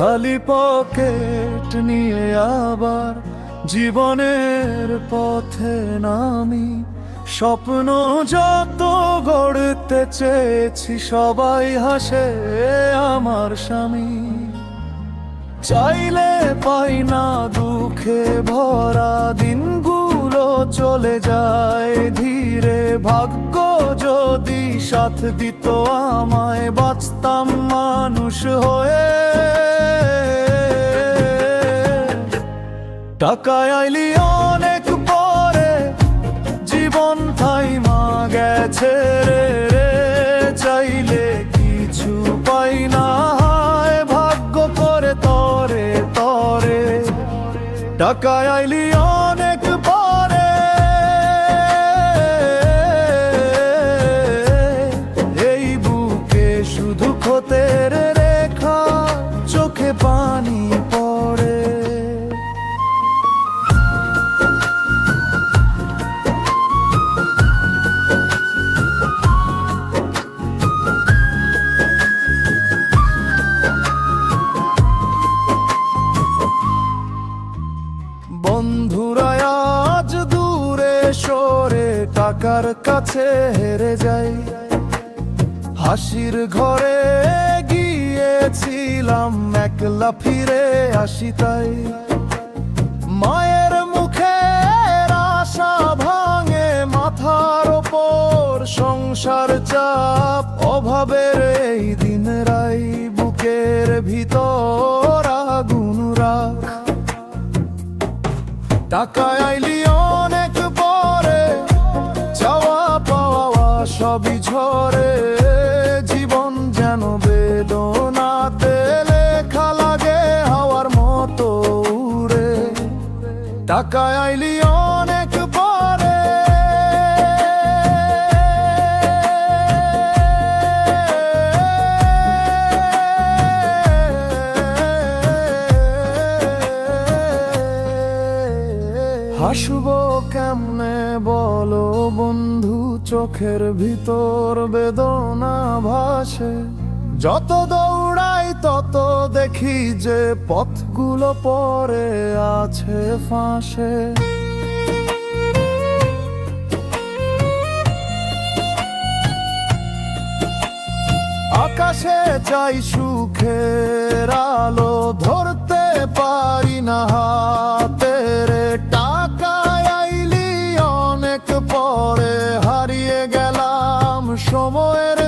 খালি পকেট নিয়ে আবার জীবনের পথে নামি। স্বপ্ন যত গড়তে চেয়েছি সবাই হাসে আমার স্বামী। চাইলে পাই না দুঃখে ভরা দিনগুলো চলে যায় ধীরে। ভাগ্য যদি সাথ দিত আমায় বাঁচতাম মানুষ হয়ে। টাকায় আইলি অনেক পরে জীবন থাইমা গেছে রে। চাইলে কিছু পাই না ভাগ্য করে তরে তরে। টাকায় আইলি অনেক পরে এই বুকে শুধু ক্ষতের রেখা চোখে পানি পড়ে। বন্ধুরা আজ দূরে সরে টাকার কাছে হেরে যাই। হাসির ঘরে গিয়েছিলাম একলা ফিরে আসি তাই। মায়ের মুখের আশা ভাঙে মাথার ওপর সংসার চাপ। অভাবের এই দিন রাই বুকের ভিতর আগুন রাখ। টাকায় আইলি অনেক পরে চাওয়া পাওয়া সবই ঝরে। জীবন যেন বেদনাতে লেখা লাগে হাওয়ার মতো উড়ে। টাকায় আইলি অনেক পরে হাসবো কেমনে বলো বন্ধু, চোখের ভিতর বেদনা ভাসে। যত দৌড়াই তত দেখি যে পথগুলো পড়ে আছে ফাঁসে। আকাশে চাই সুখের আলো ধরতে পারি না হাতে রে। টাকায় আইলি অনেক পরে হারিয়ে গেলাম সময়ের